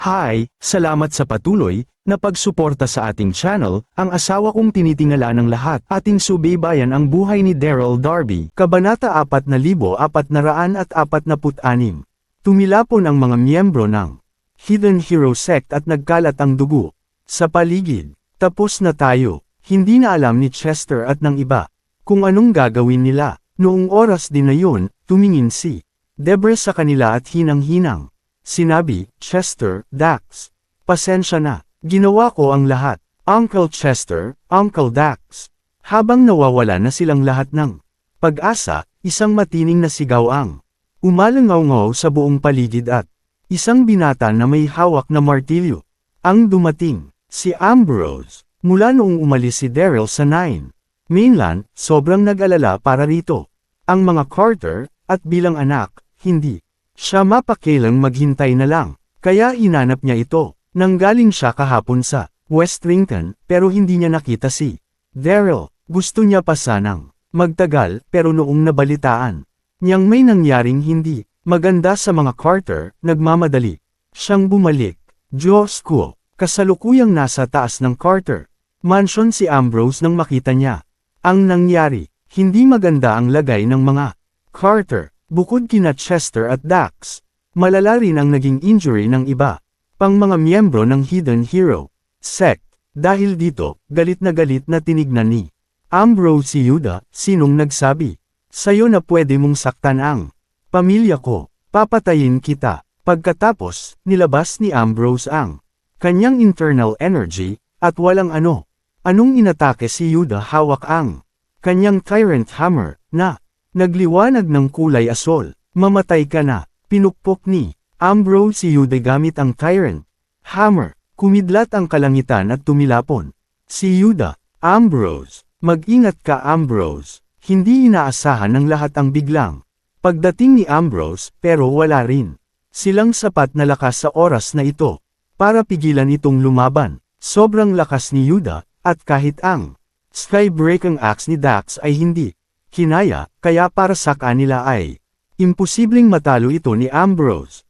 Hi, salamat sa patuloy na pagsuporta sa ating channel. Ang asawa kong tinitingala ng lahat. Ating subaybayan ang buhay ni Daryl Darby. Kabanata 4446. Tumilapon ang mga miyembro ng Hidden Hero Sect at nagkalat ang dugo sa paligid. Tapos na tayo. Hindi na alam ni Chester at ng iba kung anong gagawin nila. Noong oras din na yun, tumingin si Debra sa kanila at hinang-hinang. Sinabi, Chester, Dax. Pasensya na. Ginawa ko ang lahat. Uncle Chester, Uncle Dax. Habang nawawala na silang lahat ng pag-asa, isang matining na sigaw ang umalangaw-ngaw sa buong paligid at isang binata na may hawak na martilyo ang dumating. Si Ambrose. Mula noong umalis si Daryl sa Mainland, sobrang nag-alala para rito. Ang mga Carter, at bilang anak, hindi siya mapakilang maghintay na lang, kaya hinanap niya ito. Nanggaling siya kahapon sa Westrington, pero hindi niya nakita si Daryl. Gusto niya pa sanang magtagal, pero noong nabalitaan niyang may nangyaring hindi maganda sa mga Carter, nagmamadali siyang bumalik. Diyos ko, kasalukuyang nasa taas ng Carter Mansion si Ambrose nang makita niya ang nangyari. Hindi maganda ang lagay ng mga Carter. Bukod kina Chester at Dax, malala rin ang naging injury ng iba pang mga miyembro ng Hidden Hero Sect. Dahil dito, galit na tinignan ni Ambrose si Yuda. Sinong nagsabi sa'yo na pwede mong saktan ang pamilya ko? Papatayin kita. Pagkatapos, nilabas ni Ambrose ang kanyang internal energy, at walang anong inatake si Yuda. Hawak ang kanyang Tyrant Hammer, na nagliwanag ng kulay asol. Mamatay ka na. Pinukpok ni Ambrose si Yuda gamit ang Tyrant Hammer. Kumidlat ang kalangitan at tumilapon si Yuda. Ambrose, mag-ingat ka Ambrose. Hindi inaasahan ng lahat ang biglang pagdating ni Ambrose, pero wala rin silang sapat na lakas sa oras na ito para pigilan itong lumaban. Sobrang lakas ni Yuda, at kahit ang Skybreaking Axe ni Dax ay hindi kinaya, kaya para sa kanila ay imposibleng matalo ito ni Ambrose.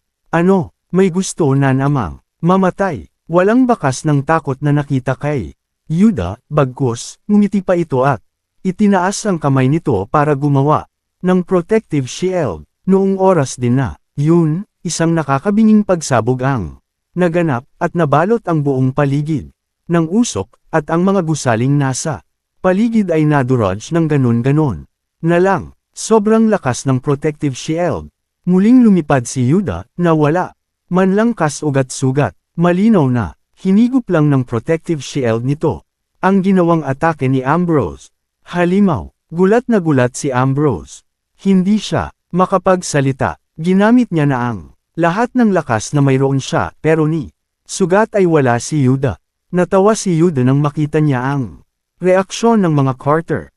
May gusto na namang mamatay. Walang bakas ng takot na nakita kay Yuda, bagkus, ngumiti pa ito at itinaas ang kamay nito para gumawa ng protective shield. Noong oras din na yun, isang nakakabinging pagsabog ang naganap at nabalot ang buong paligid ng usok, at ang mga gusaling nasa paligid ay nadurog ng ganon-ganon na lang. Sobrang lakas ng protective shield. Muling lumipad si Yuda, na wala man lang kasugat-sugat. Malinaw na, hinigop lang ng protective shield nito ang ginawang atake ni Ambrose. Halimaw, gulat na gulat si Ambrose. Hindi siya makapagsalita. Ginamit niya na ang lahat ng lakas na mayroon siya, pero ni sugat ay wala si Yuda. Natawa si Yuda nang makita niya ang reaksyon ng mga Carter.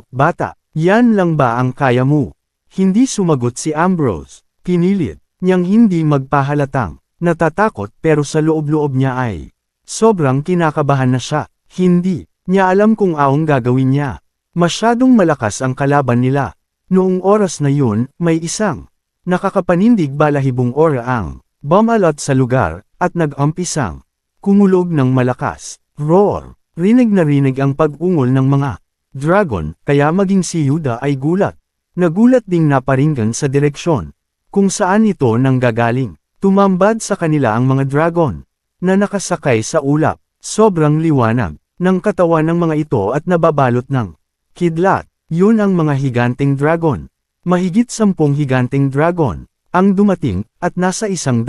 Bata? Yan lang ba ang kaya mo? Hindi sumagot si Ambrose. Pinilit niyang hindi magpahalatang natatakot, pero sa loob-loob niya ay sobrang kinakabahan na siya. Hindi niya alam kung anong gagawin niya. Masyadong malakas ang kalaban nila. Noong oras na yun, may isang nakakapanindig balahibong aura ang bumalot sa lugar, at nag-umpisang kumulog ng malakas roar. Rinig na rinig ang pag-ungol ng mga dragon, kaya maging si Yuda ay gulat. Nagulat ding naparinggan sa direksyon kung saan ito nanggagaling. Tumambad sa kanila ang mga dragon na nakasakay sa ulap. Sobrang liwanag ng katawan ng mga ito at nababalot ng kidlat. Yun ang mga higanteng dragon. Mahigit 10 higanteng dragon ang dumating, at nasa 100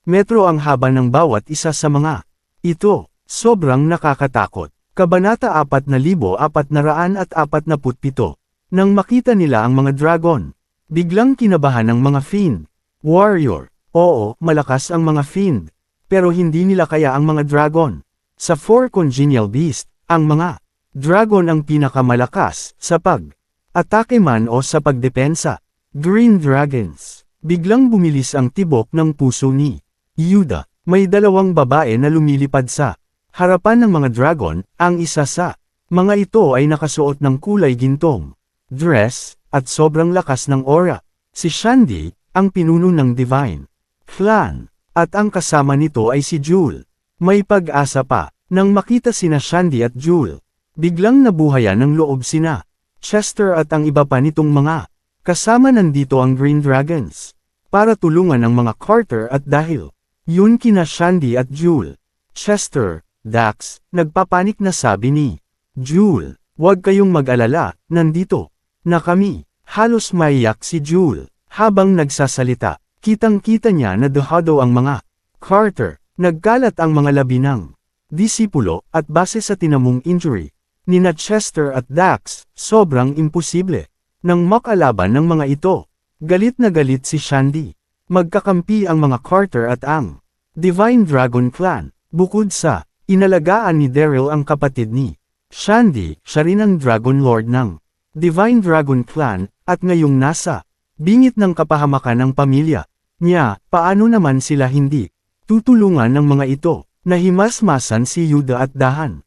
metro ang haba ng bawat isa sa mga ito. Sobrang nakakatakot. Kabanata 4447. Nang makita nila ang mga dragon, biglang kinabahan ng mga Fiend Warrior. Oo, malakas ang mga Fiend, pero hindi nila kaya ang mga dragon. Sa 4 congenial beast, ang mga dragon ang pinakamalakas sa pag-atake man o sa pagdepensa. Green Dragons. Biglang bumilis ang tibok ng puso ni Yuda. May 2 babae na lumilipad sa harapan ng mga dragon. Ang isa sa mga ito ay nakasuot ng kulay gintong dress, at sobrang lakas ng aura. Si Shandy, ang pinuno ng Divine Clan. At ang kasama nito ay si Jewel. May pag-asa pa, nang makita sina Shandy at Jewel. Biglang nabuhayan ng loob sina Chester at ang iba pa nitong mga kasama. Nandito ang Green Dragons para tulungan ang mga Carter at dahil yun kina Shandy at Jewel. Chester, Dax, nagpapanik na sabi ni Jewel, "Huwag kayong mag-alala, nandito na kami." Halos maiyak si Jewel habang nagsasalita. Kitang-kita niya na dehado ang mga Carter. Nagkalat ang mga labi ng disipulo at base sa tinamong injury nina Chester at Dax, sobrang imposible nang makalaban ng mga ito. Galit na galit si Shandy. Magkakampi ang mga Carter at ang Divine Dragon Clan. Bukod sa inalagaan ni Daryl ang kapatid ni Shandy, siya rin ang Dragon Lord ng Divine Dragon Clan, at ngayong nasa bingit ng kapahamakan ng pamilya niya. Paano naman sila hindi tutulungan ng mga ito? Nahimasmasan si Yuda at dahan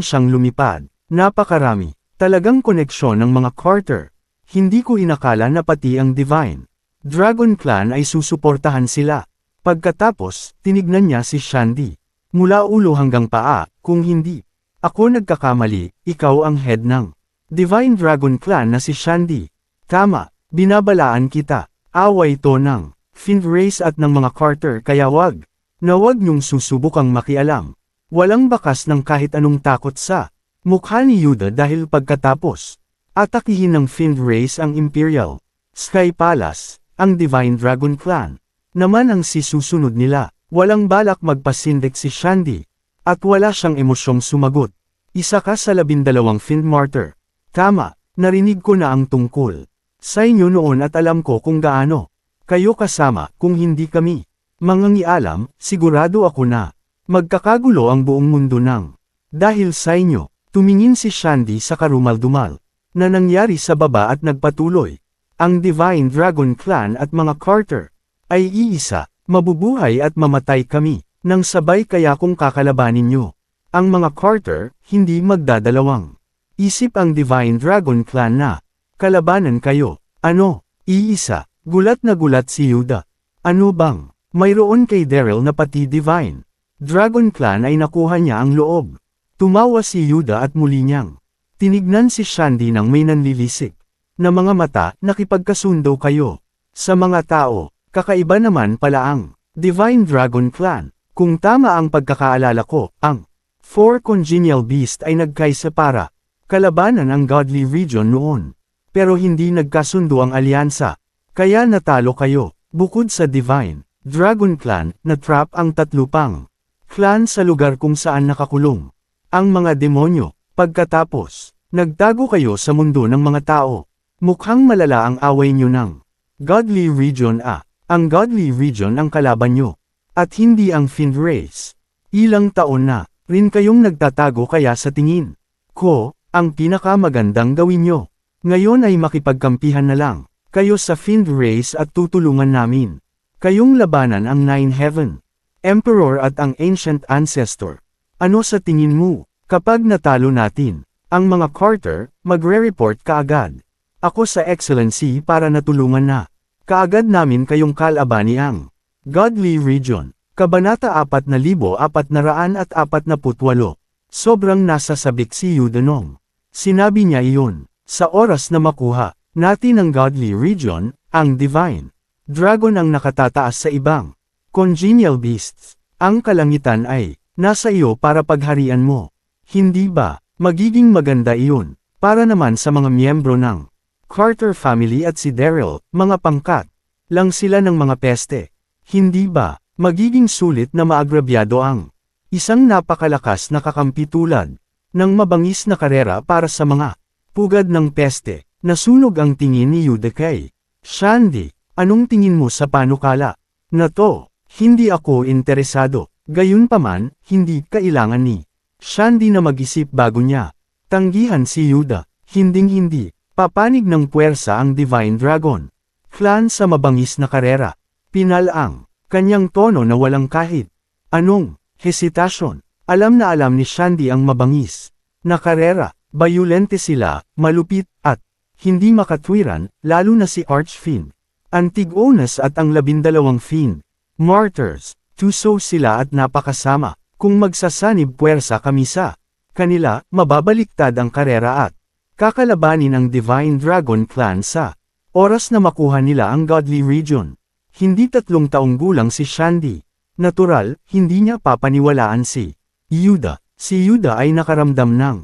siyang lumipad. Napakarami talagang koneksyon ng mga Carter. Hindi ko inakala na pati ang Divine Dragon Clan ay susuportahan sila. Pagkatapos, tinignan niya si Shandy mula ulo hanggang paa. Kung hindi ako nagkakamali, ikaw ang head ng Divine Dragon Clan na si Shandy. Tama, binabalaan kita. Away to ng Fiend Race at ng mga Carter, kaya wag niyong susubukang makialam. Walang bakas ng kahit anong takot sa mukha ni Yuda dahil pagkatapos atakihin ng Fiend Race ang Imperial Sky Palace, ang Divine Dragon Clan naman ang sisusunod nila. Walang balak magpasindik si Shandy at wala siyang emosyong sumagot. "Isa ka sa 12 Fiend Martyr." "Tama, narinig ko na ang tungkol sa inyo noon at alam ko kung gaano kayo kasama. Kung hindi kami mangangialam, sigurado ako na magkakagulo ang buong mundo ng dahil sa inyo." Tumingin si Shandy sa karumal-dumal na nangyari sa baba at nagpatuloy. "Ang Divine Dragon Clan at mga Carter ay iisa, mabubuhay at mamatay kami nang sabay, kaya kung kakalabanin nyo ang mga Carter, hindi magdadalawang isip ang Divine Dragon Clan na kalabanan kayo." "Ano? Iisa?" Gulat na gulat si Yuda. "Ano bang mayroon kay Daryl na pati Divine Dragon Clan ay nakuha niya ang loob?" Tumawa si Yuda at muli niyang tinignan si Shandy ng may nanlilisik na mga mata. "Nakipagkasundo kayo sa mga tao, kakaiba naman pala ang Divine Dragon Clan." "Kung tama ang pagkakaalala ko, ang 4 Congenial Beast ay nagkaisa para kalabanan ang Godly Region noon. Pero hindi nagkasundo ang alyansa, kaya natalo kayo." Bukod sa Divine Dragon Clan, na-trap ang 3 pang clan sa lugar kung saan nakakulong ang mga demonyo. Pagkatapos, nagtago kayo sa mundo ng mga tao. Mukhang malala ang away nyo ng Godly Region. Ang Godly Region ang kalaban nyo, at hindi ang Fiend Race. Ilang taon na rin kayong nagtatago, kaya sa tingin ko, ang pinakamagandang gawin nyo ngayon ay makipagkampihan na lang kayo sa Fiend Race at tutulungan namin kayong labanan ang Nine Heaven Emperor at ang Ancient Ancestor. Ano sa tingin mo? Kapag natalo natin ang mga Carter, magre-report kaagad ako sa Excellency para natulungan na kaagad namin kayong kalabani ang Godly Region. Kabanata 4448. Sobrang nasasabik si Yuda nung sinabi niya iyon. Sa oras na makuha natin ang Godly Region, ang Divine Dragon ang nakatataas sa ibang Congenial Beasts. Ang kalangitan ay nasa iyo para pagharian mo. Hindi ba magiging maganda iyon para naman sa mga miyembro ng Carter family at si Daryl? Mga pangkat lang sila ng mga peste. Hindi ba magiging sulit na maagrabyado ang isang napakalakas na kakampi tulad ng mabangis na karera para sa mga pugad ng peste? Nasunog ang tingin ni Yuda kay Shandy. Anong tingin mo sa panukala na to? Hindi ako interesado. Gayunpaman, hindi kailangan ni Shandy na mag-isip bago niya tanggihan si Yuda. Hinding-hindi papanig ng puwersa ang Divine Dragon Clan sa mabangis na karera. Pinal ang kanyang tono na walang kahit anong hesitasyon. Alam na alam ni Shandy ang mabangis na karera. Bayulente sila, malupit, at hindi makatwiran, lalo na si Archfiend Antigonus at ang 12 Fiend Martyrs, tuso sila at napakasama. Kung magsasanib puwersa kami sa kanila, mababaliktad ang karera at kakalabanin ang Divine Dragon Clan sa oras na makuha nila ang Godly Region. Hindi 3 taong gulang si Shandy. Natural, hindi niya papaniwalaan si Yuda. Si Yuda ay nakaramdam ng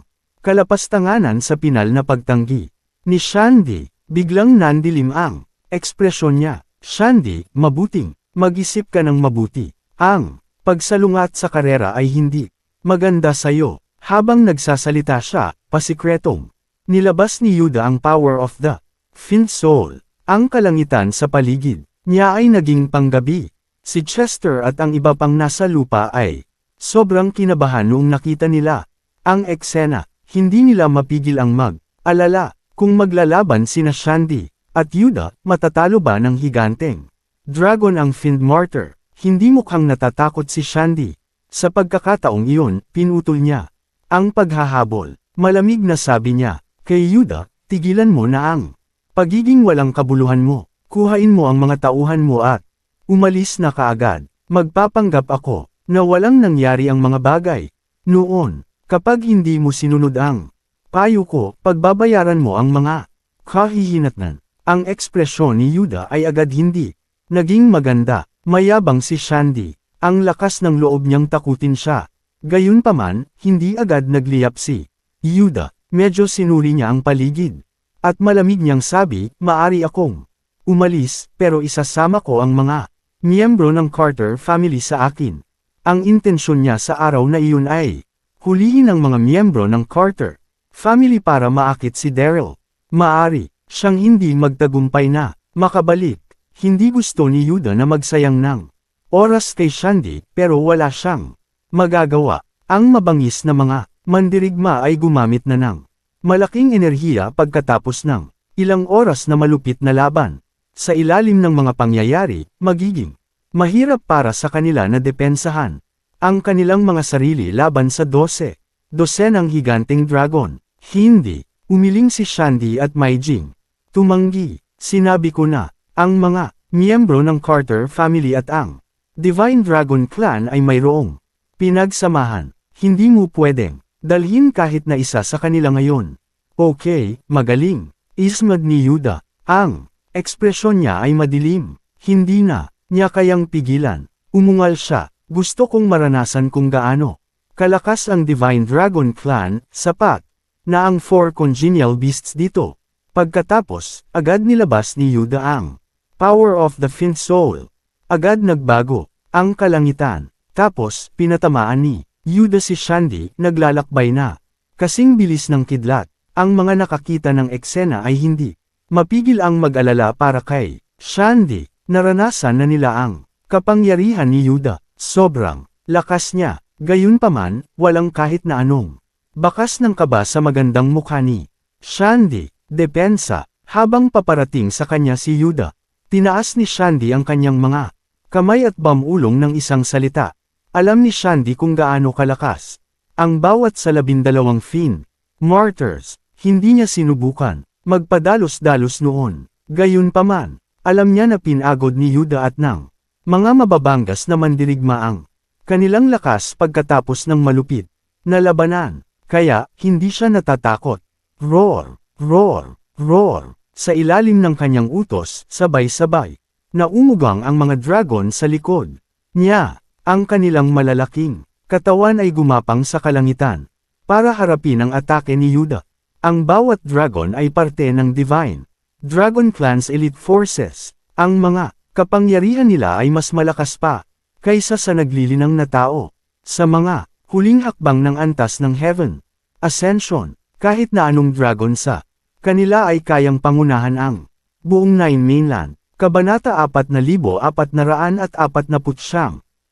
kalapastanganan sa pinal na pagtanggi ni Shandy. Biglang nandilim ang ekspresyon niya. Shandy, mabuting mag-isip ka ng mabuti. Ang pagsalungat sa karera ay hindi maganda sa'yo. Habang nagsasalita siya, pasikretong nilabas ni Yuda ang power of the Fiend Soul. Ang kalangitan sa paligid niya ay naging panggabi. Si Chester at ang iba pang nasa lupa ay sobrang kinabahan noong nakita nila ang eksena. Hindi nila mapigil ang mag-alala kung maglalaban sina Shandy at Yuda, matatalo ba ng higanteng dragon ang Fiend Martyr. Hindi mukhang natatakot si Shandy. Sa pagkakataong iyon, pinutol niya ang paghahabol. Malamig na sabi niya kay Yuda, tigilan mo na ang pagiging walang kabuluhan mo. Kuhain mo ang mga tauhan mo at umalis na kaagad. Magpapanggap ako na walang nangyari ang mga bagay. Noon, kapag hindi mo sinunod ang payo ko, pagbabayaran mo ang mga kahihinatnan. Ang ekspresyon ni Yuda ay agad hindi naging maganda. Mayabang si Shandy. Ang lakas ng loob niyang takutin siya. Gayunpaman, hindi agad nagliyap si Yuda. Medyo sinuri niya ang paligid. At malamig niyang sabi, maari akong umalis, pero isasama ko ang mga miyembro ng Carter family sa akin. Ang intensyon niya sa araw na iyon ay hulihin ang mga miyembro ng Carter family para maakit si Daryl. Maari siyang hindi magtagumpay na makabalik. Hindi gusto ni Yuda na magsayang ng oras kay Shandy, pero wala siyang magagawa. Ang mabangis na mga mandirigma ay gumamit na ng malaking enerhiya pagkatapos ng ilang oras na malupit na laban. Sa ilalim ng mga pangyayari, magiging mahirap para sa kanila na depensahan ang kanilang mga sarili laban sa 12 ng higanteng dragon. Hindi umiling si Shandy at Maijing. Tumanggi, sinabi ko na. Ang mga miyembro ng Carter family at ang Divine Dragon Clan ay mayroong pinagsamahan. Hindi mo pwedeng dalhin kahit na isa sa kanila ngayon. Okay, magaling. Ismad ni Yuda. Ang ekspresyon niya ay madilim. Hindi na niya kayang pigilan. Umungal siya. Gusto kong maranasan kung gaano kalakas ang Divine Dragon Clan, sapat na ang 4 congenial beasts dito. Pagkatapos, agad nilabas ni Yuda ang power of the Fiend Soul. Agad nagbago ang kalangitan. Tapos, pinatamaan ni Yuda si Shandy, naglalakbay na. Kasing bilis ng kidlat. Ang mga nakakita ng eksena ay hindi mapigil ang mag-alala para kay Shandy. Naranasan na nila ang kapangyarihan ni Yuda. Sobrang lakas niya. Gayunpaman, walang kahit na anong bakas ng kaba sa magandang mukha ni Shandy. Depensa. Habang paparating sa kanya si Yuda, tinaas ni Shandy ang kanyang mga kamay at bamulong ng isang salita. Alam ni Shandy kung gaano kalakas ang bawat sa 12 Fiend Martyrs. Hindi niya sinubukan magpadalos-dalos noon. Gayunpaman, alam niya na pinagod ni Yuda at ng mga mababangas na mandirigma ang kanilang lakas pagkatapos ng malupit na labanan. Kaya, hindi siya natatakot. Roar! Roar! Roar! Sa ilalim ng kanyang utos, sabay-sabay, naumugang ang mga dragon sa likod niya. Ang kanilang malalaking katawan ay gumapang sa kalangitan para harapin ang atake ni Yuda. Ang bawat dragon ay parte ng Divine Dragon Clan's elite forces. Ang mga kapangyarihan nila ay mas malakas pa kaysa sa naglilinang na tao. Sa mga huling hakbang ng antas ng Heaven Ascension, kahit na anong dragon sa kanila ay kayang pangunahan ang buong Nine Mainland. Kabanata 4449.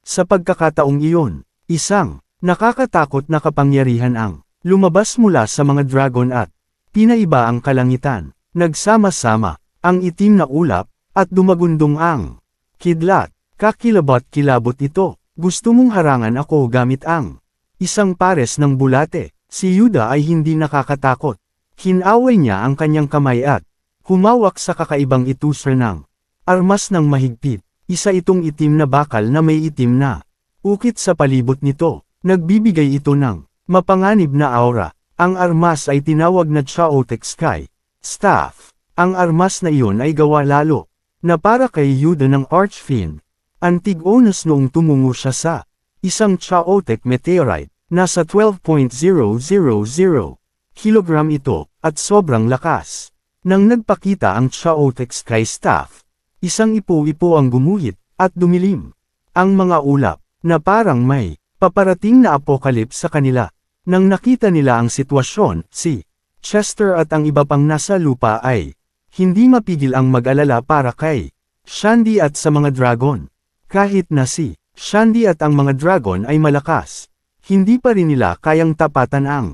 Sa pagkakataong iyon, isang nakakatakot na kapangyarihan ang lumabas mula sa mga dragon at pinaiba ang kalangitan. Nagsama-sama ang itim na ulap at dumagundong ang kidlat. Kakilabot-kilabot ito. Gusto mong harangan ako gamit ang isang pares ng bulate. Si Yuda ay hindi nakakatakot. Hinaway niya ang kanyang kamay at humawak sa kakaibang ituser ng armas ng mahigpit. Isa itong itim na bakal na may itim na ukit sa palibot nito. Nagbibigay ito ng mapanganib na aura. Ang armas ay tinawag na Chaotic Sky Staff. Ang armas na iyon ay gawa lalo na para kay Yuda ng Archfiend. Antigonus noong tumungo siya sa isang Chaotic Meteorite. Nasa 12.000 kilogram ito, at sobrang lakas. Nang nagpakita ang Chaotic Sky Staff, isang ipo-ipo ang gumuhit, at dumilim. Ang mga ulap, na parang may paparating na apocalypse sa kanila. Nang nakita nila ang sitwasyon, si Chester at ang iba pang nasa lupa ay hindi mapigil ang mag-alala para kay Shandy at sa mga dragon. Kahit na si Shandy at ang mga dragon ay malakas, hindi pa rin nila kayang tapatan ang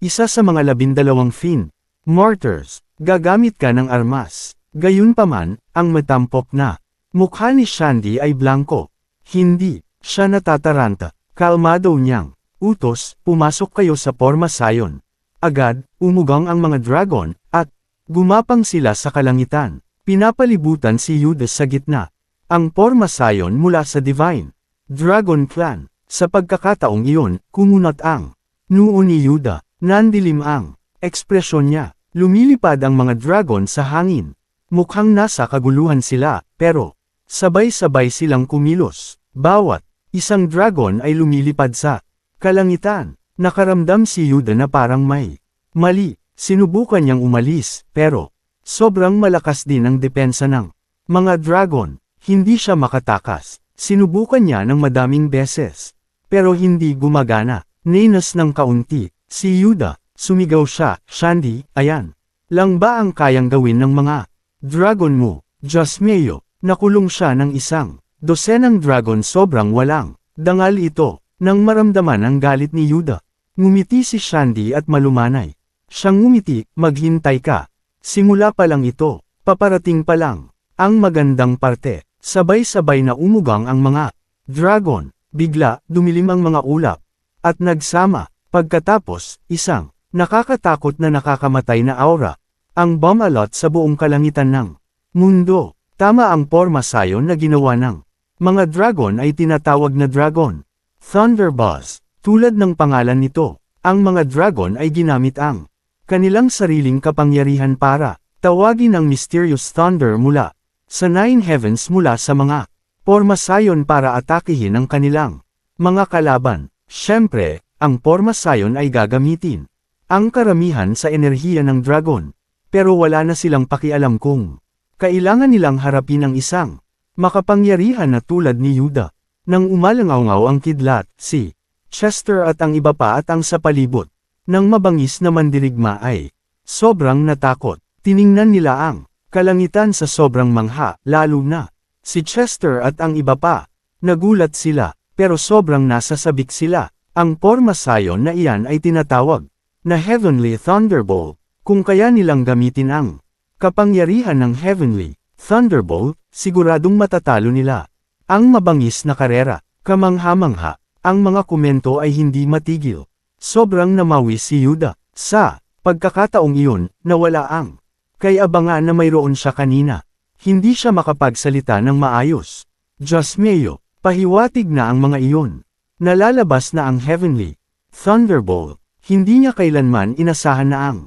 isa sa mga 12 Fiend Mortars. Gagamit ka ng armas. Gayunpaman, ang matampok na mukha ni Shandy ay blanko. Hindi siya natataranta. Kalmado niyang utos, pumasok kayo sa Porma Sion. Agad, umugang ang mga dragon, at gumapang sila sa kalangitan. Pinapalibutan si Judas sa gitna. Ang Porma Sion mula sa Divine Dragon Clan. Sa pagkakataong iyon, kumunat ang noo ni Yuda. Nandilim ang ekspresyon niya. Lumilipad ang mga dragon sa hangin. Mukhang nasa kaguluhan sila, pero sabay-sabay silang kumilos. Bawat isang dragon ay lumilipad sa kalangitan. Nakaramdam si Yuda na parang may mali. Sinubukan niyang umalis, pero sobrang malakas din ang depensa ng mga dragon. Hindi siya makatakas. Sinubukan niya ng madaming beses, pero hindi gumagana. Ninas ng kaunti, si Yuda, sumigaw siya, Shandy, ayan. Lang ba ang kayang gawin ng mga dragon mo? Diyos mio, nakulong siya ng isang dosenang dragon sobrang walang dangal ito. Nang maramdaman ang galit ni Yuda, ngumiti si Shandy at malumanay. Siyang ngumiti, maghintay ka. Simula pa lang ito, paparating pa lang. Ang magandang parte, sabay-sabay na umugang ang mga dragon. Bigla, dumilim ang mga ulap, at nagsama. Pagkatapos, isang nakakatakot na nakakamatay na aura, ang bumalot sa buong kalangitan ng mundo. Tama ang Porma Sion na ginawa ng mga dragon ay tinatawag na dragon Thunderbolts. Tulad ng pangalan nito, ang mga dragon ay ginamit ang kanilang sariling kapangyarihan para tawagin ang mysterious thunder mula sa Nine Heavens mula sa mga Porma Sion para atakihin ang kanilang mga kalaban. Siyempre, ang Porma Sion ay gagamitin ang karamihan sa enerhiya ng dragon, pero wala na silang pakialam kung kailangan nilang harapin ang isang makapangyarihan na tulad ni Yuda. Nang umalangaw ang kidlat, si Chester at ang iba pa at ang sa palibot ng mabangis na mandirigma ay sobrang natakot. Tiningnan nila ang kalangitan sa sobrang mangha, lalo na si Chester at ang iba pa. Nagulat sila, pero sobrang nasasabik sila. Ang Porma Sion na iyan ay tinatawag na Heavenly Thunderbolt. Kung kaya nilang gamitin ang kapangyarihan ng Heavenly Thunderbolt, siguradong matatalo nila ang mabangis na karera. Kamangha-mangha, ang mga komento ay hindi matigil. Sobrang namawi si Yuda. Sa pagkakataong iyon, nawala ang kay-abangan na mayroon siya kanina. Hindi siya makapagsalita ng maayos. Diyos mio, pahiwatig na ang mga iyon. Nalalabas na ang Heavenly Thunderbolt. Hindi niya kailanman inasahan na ang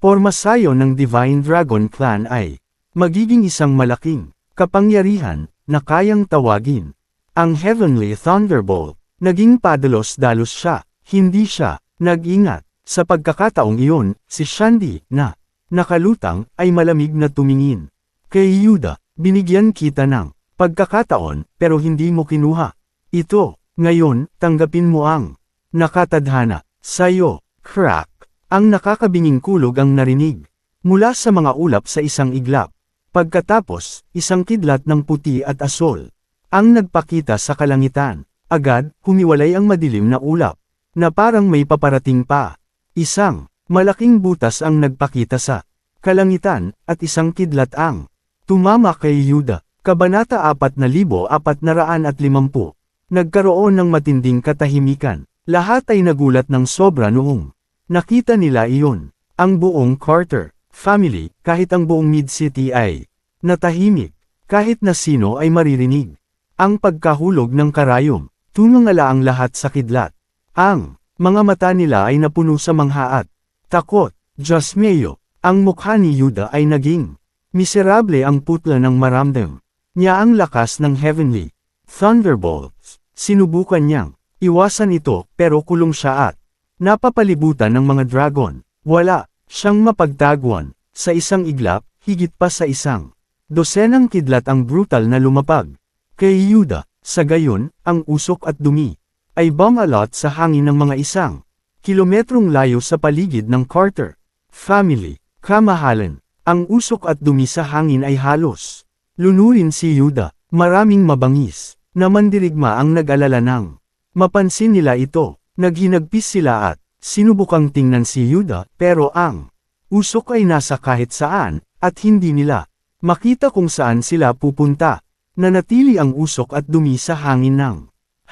Porma Sion ng Divine Dragon Clan ay magiging isang malaking kapangyarihan na kayang tawagin ang Heavenly Thunderbolt. Naging padalos-dalos siya, hindi siya nag-ingat. Sa pagkakataong iyon, si Shandy, na nakalutang, ay malamig na tumingin kay Yuda. Binigyan kita ng pagkakataon, pero hindi mo kinuha ito. Ngayon, tanggapin mo ang nakatadhana sa'yo. Crack! Ang nakakabinging kulog ang narinig mula sa mga ulap sa isang iglap. Pagkatapos, isang kidlat ng puti at asol ang nagpakita sa kalangitan. Agad, humiwalay ang madilim na ulap na parang may paparating pa. Isang malaking butas ang nagpakita sa kalangitan, at isang kidlat ang tumama kay Yuda. Kabanata 4450. Nagkaroon ng matinding katahimikan. Lahat ay nagulat ng sobra noong nakita nila iyon. Ang buong Carter family, kahit ang buong Mid-City ay natahimik. Kahit na sino ay maririnig Ang pagkahulog ng karayom, tumangala ang lahat sa kidlat. Ang mga mata nila ay napuno sa mangha at takot. Diyos mio, ang mukha ni Yuda ay naging miserable ang putla ng maramdam niya ang lakas ng heavenly thunderbolts. Sinubukan niyang iwasan ito pero kulong siya at napapalibutan ng mga dragon. Wala siyang mapagtaguan. Sa isang iglap, higit pa sa isang dosenang kidlat ang brutal na lumapag kay Yuda. Sa gayon, ang usok at dumi ay bumalot sa hangin ng mga isang kilometrong layo sa paligid ng Carter family. Kamahalan, ang usok at dumi sa hangin ay halos lunurin si Yuda. Maraming mabangis na mandirigma ang nag-alala nang mapansin nila ito. Naghinagpis sila at sinubukang tingnan si Yuda pero ang usok ay nasa kahit saan at hindi nila makita kung saan sila pupunta. Nanatili ang usok at dumi sa hangin ng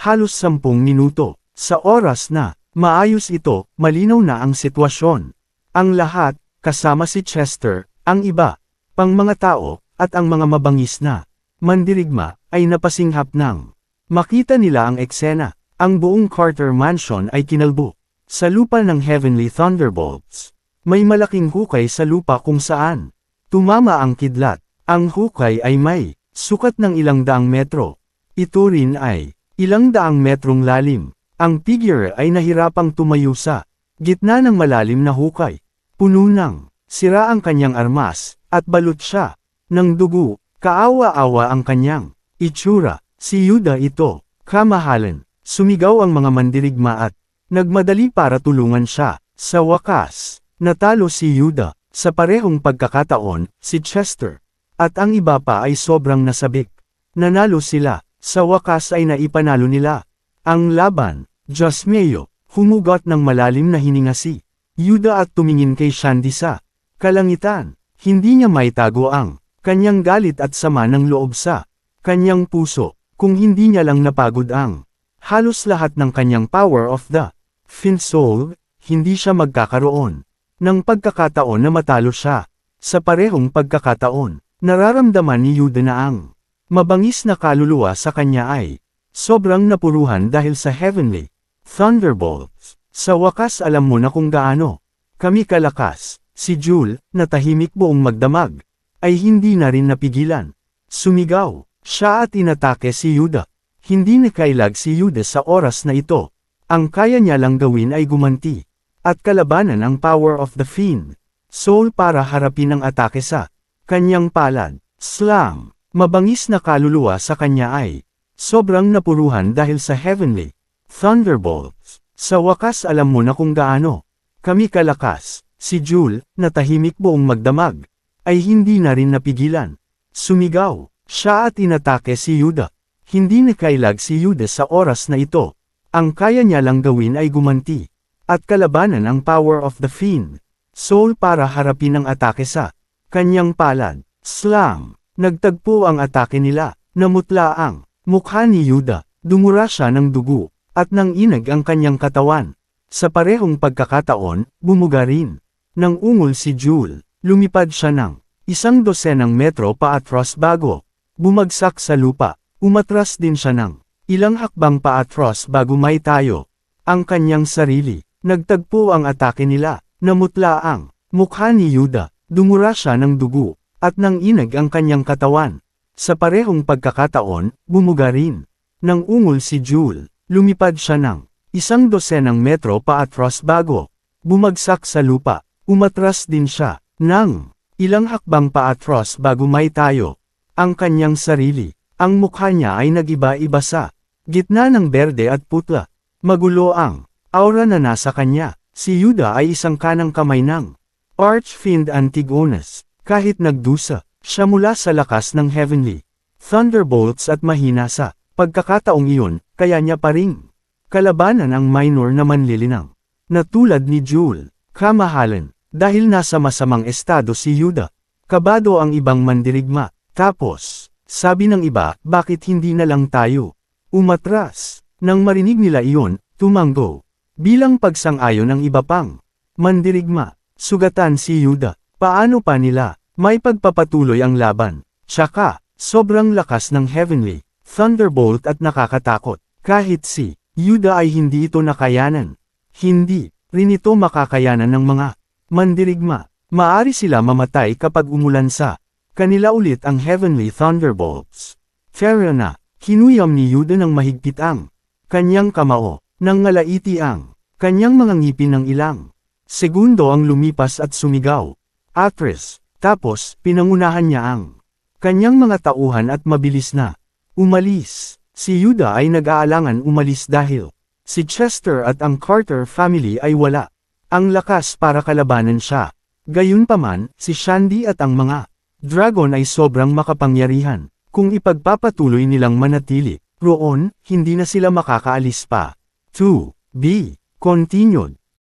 halos 10 minuto. Sa oras na maayos ito, malinaw na ang sitwasyon. Ang lahat, kasama si Chester, ang iba pang mga tao, at ang mga mabangis na mandirigma, ay napasinghap ng makita nila ang eksena. Ang buong Carter Mansion ay kinalbo sa lupa ng Heavenly Thunderbolts. May malaking hukay sa lupa kung saan tumama ang kidlat. Ang hukay ay may sukat ng ilang daang metro. Ito rin ay ilang daang metrong lalim. Ang figure ay nahirapang tumayo sa gitna ng malalim na hukay. Puno ng sira ang kanyang armas, at balot siya ng dugo. Kaawa-awa ang kanyang itsura. Si Yuda ito. Kamahalan. Sumigaw ang mga mandirigma at nagmadali para tulungan siya. Sa wakas, natalo si Yuda. Sa parehong pagkakataon, si Chester at ang iba pa ay sobrang nasabik. Nanalo sila. Sa wakas ay naipanalo nila ang laban. Diyos mio, humugot ng malalim na hininga si Yuda at tumingin kay Shandy sa kalangitan. Hindi niya maitago ang kanyang galit at sama ng loob sa kanyang puso. Kung hindi niya lang napagod ang halos lahat ng kanyang power of the Fin Soul, hindi siya magkakaroon ng pagkakataon na matalo siya. Sa parehong pagkakataon, nararamdaman ni Yuda na ang mabangis na kaluluwa sa kanya ay sobrang napuruhan dahil sa Heavenly Thunderbolts. Sa wakas alam mo na kung gaano kami kalakas. Si Jul, na tahimik buong magdamag, ay hindi na rin napigilan. Sumigaw siya at inatake si Yuda. Hindi nakailag si Yuda sa oras na ito. Ang kaya niya lang gawin ay gumanti at kalabanan ang power of the Fiend Soul para harapin ang atake sa kanyang palad. Slam! Mabangis na kaluluwa sa kanya ay sobrang napuruhan dahil sa Heavenly Thunderbolts. Sa wakas alam mo na kung gaano kami kalakas. Si Jul, na tahimik buong magdamag, ay hindi na rin napigilan. Sumigaw siya at inatake si Yuda. Hindi nakailag si Yuda sa oras na ito. Ang kaya niya lang gawin ay gumanti at kalabanan ang power of the Fiend Soul para harapin ang atake sa kanyang palad. Slam! Nagtagpo ang atake nila. Namutla ang mukha ni Yuda. Dumura siya ng dugo at nanginag ang kanyang katawan. Sa parehong pagkakataon, bumuga rin nang ungol si Jul. Lumipad siya ng 12 metro paatros bago bumagsak sa lupa. Umatras din siya ng ilang hakbang paatros bago maitayo ang kanyang sarili. Nagtagpo ang atake nila. Namutla ang mukha ni Yuda. Dumura siya ng dugo at nanginag ang kanyang katawan. Sa parehong pagkakataon, bumuga rin nang ungol si Jul. Lumipad siya ng 12 metro paatros bago bumagsak sa lupa. Umatras din siya ng ilang hakbang paatros bago maitayo ang kanyang sarili. Ang mukha niya ay nagiba-iba sa gitna ng berde at putla. Magulo ang aura na nasa kanya. Si Yuda ay isang kanang kamay ng Archfiend Antigonus. Kahit nagdusa siya mula sa lakas ng Heavenly Thunderbolts at mahina sa pagkakataong iyon, kaya niya pa ring kalabanan ang minor na manlilinang na tulad ni Jul. Kamahalan, dahil nasa masamang estado si Yuda. Kabado ang ibang mandirigma. Tapos, sabi ng iba, bakit hindi na lang tayo umatras? Nang marinig nila iyon, tumanggo. Bilang pagsang-ayon ng iba pang mandirigma, sugatan si Yuda. Paano pa nila may pagpapatuloy ang laban? Tsaka, sobrang lakas ng Heavenly thunderbolt at nakakatakot. Kahit si Yuda ay hindi ito nakayanan. Hindi rin ito makakayanan ng mga mandirigma. Maari sila mamatay kapag umulan sa kanila ulit ang heavenly thunderbolts. Pharaoh na, kinuyam ni Yuda ng mahigpit ang kanyang kamao, nang ngalaiti ang kanyang mga ngipin ng ilang segundo ang lumipas at sumigaw. Actress, tapos pinangunahan niya ang kanyang mga tauhan at mabilis na umalis. Si Yuda ay nag-aalangan umalis dahil si Chester at ang Carter family ay wala ang lakas para kalabanan siya. Gayunpaman, si Shandy at ang mga dragon ay sobrang makapangyarihan. Kung ipagpapatuloy nilang manatili roon, hindi na sila makakaalis pa. 2. B. Continued.